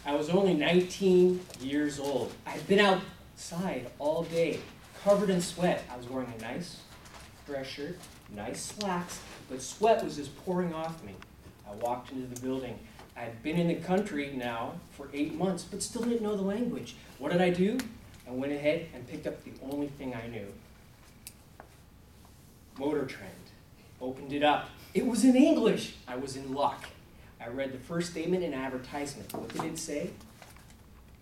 I was only 19 years old. I had been outside all day, covered in sweat. I was wearing a nice dress shirt, nice slacks, but sweat was just pouring off me. I walked into the building. I had been in the country now for 8 months, but still didn't know the language. What did I do? I went ahead and picked up the only thing I knew. Motor Trend. Opened it up. It was in English. I was in luck. I read the first statement in advertisement. What did it say?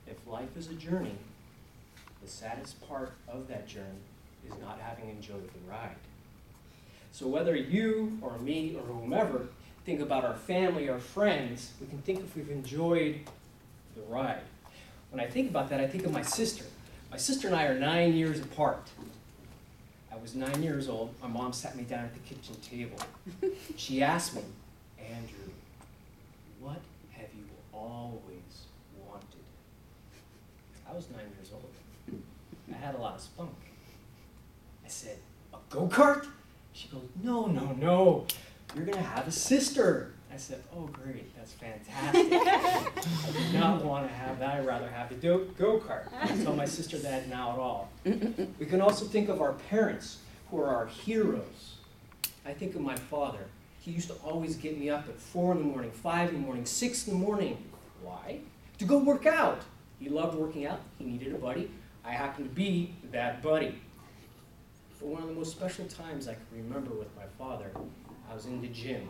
If life is a journey, the saddest part of that journey is not having enjoyed the ride. So whether you or me or whomever think about our family or friends, we can think if we've enjoyed the ride. When I think about that, I think of my sister. My sister and I are 9 years apart. I was 9 years old. My mom sat me down at the kitchen table. She asked me, Andrew, what have you always wanted? I was 9 years old. I had a lot of spunk. I said, a go-kart? She goes, no, no, no. You're going to have a sister. I said, oh, great. That's fantastic. I did not want to have that. I'd rather have the go-kart. I tell my sister that now at all. We can also think of our parents, who are our heroes. I think of my father. He used to always get me up at 4 in the morning, 5 in the morning, 6 in the morning. Why? To go work out. He loved working out. He needed a buddy. I happened to be that buddy. But one of the most special times I can remember with my father, I was in the gym.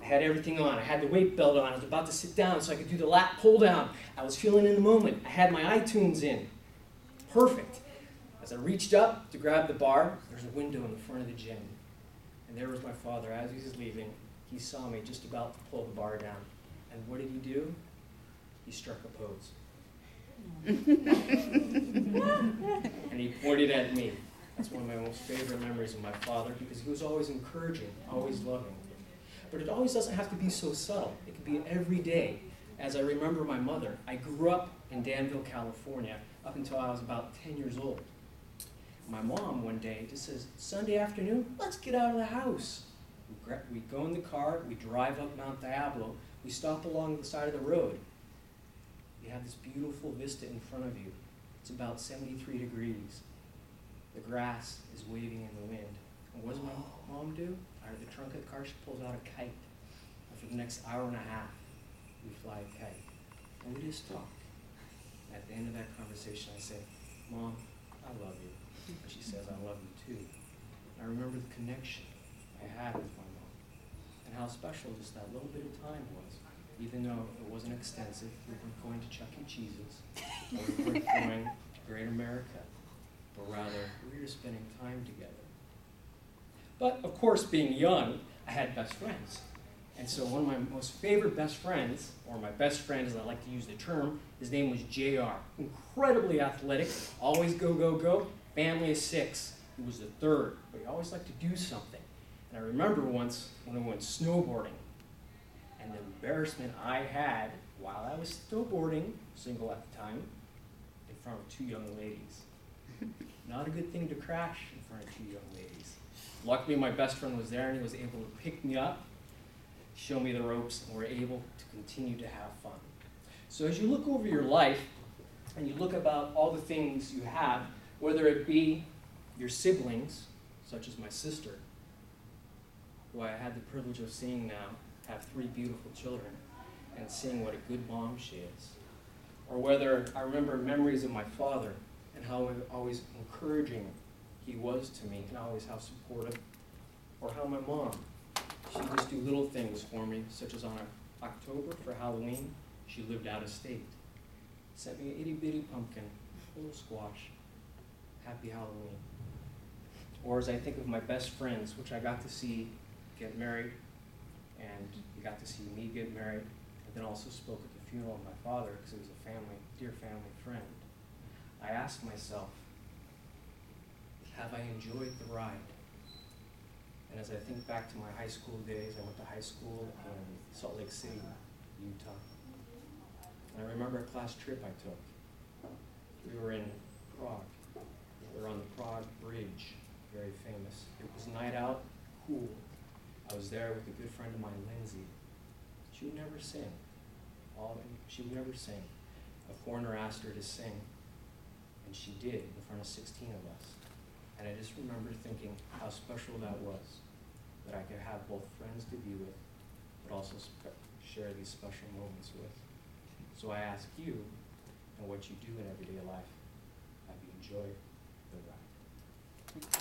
I had everything on. I had the weight belt on. I was about to sit down so I could do the lat pull down. I was feeling in the moment. I had my iTunes in. Perfect. As I reached up to grab the bar, there's a window in the front of the gym. And there was my father. As he was leaving, he saw me just about to pull the bar down. And what did he do? He struck a pose. And he pointed at me. That's one of my most favorite memories of my father because he was always encouraging, always loving. But it always doesn't have to be so subtle. It can be every day. As I remember my mother, I grew up in Danville, California, up until I was about 10 years old. My mom one day just says, Sunday afternoon, let's get out of the house. We go in the car, we drive up Mount Diablo, we stop along the side of the road. You have this beautiful vista in front of you. It's about 73 degrees. The grass is waving in the wind. And what does my mom do? Out of the trunk of the car, she pulls out a kite. And for the next hour and a half, we fly a kite. And we just talk. At the end of that conversation, I say, Mom, I love you. And she says, I love you too. And I remember the connection I had with my mom and how special just that little bit of time was. Even though it wasn't extensive, we weren't going to Chuck E. Cheese's, or we weren't going to Great America, but rather we were spending time together. But of course, being young, I had best friends. And so one of my most favorite best friends, or my best friend as I like to use the term, his name was JR. Incredibly athletic, always go, go, go. Family of 6. He was the third, but he always liked to do something. And I remember once when I went snowboarding, and the embarrassment I had while I was snowboarding, single at the time, in front of 2 young ladies. Not a good thing to crash in front of 2 young ladies. Luckily, my best friend was there, and he was able to pick me up, show me the ropes, and we're able to continue to have fun. So as you look over your life, and you look about all the things you have, whether it be your siblings, such as my sister, who I had the privilege of seeing now, have 3 beautiful children, and seeing what a good mom she is. Or whether I remember memories of my father, and how always encouraging he was to me, and always how supportive. Or how my mom, she'd just do little things for me, such as on October for Halloween, she lived out of state. Sent me an itty-bitty pumpkin, a little squash. Happy Halloween. Or as I think of my best friends, which I got to see get married, and you got to see me get married, and then also spoke at the funeral of my father, because he was a dear family friend. I asked myself, have I enjoyed the ride? And as I think back to my high school days, I went to high school in Salt Lake City, Utah. And I remember a class trip I took. We were in Prague. We were on the Prague Bridge, very famous. It was night out, cool. I was there with a good friend of mine, Lindsay. She would never sing. She would never sing. A foreigner asked her to sing, and she did in front of 16 of us. And I just remember thinking how special that was, that I could have both friends to be with, but also share these special moments with. So I ask you, and what you do in everyday life, have you enjoyed the ride?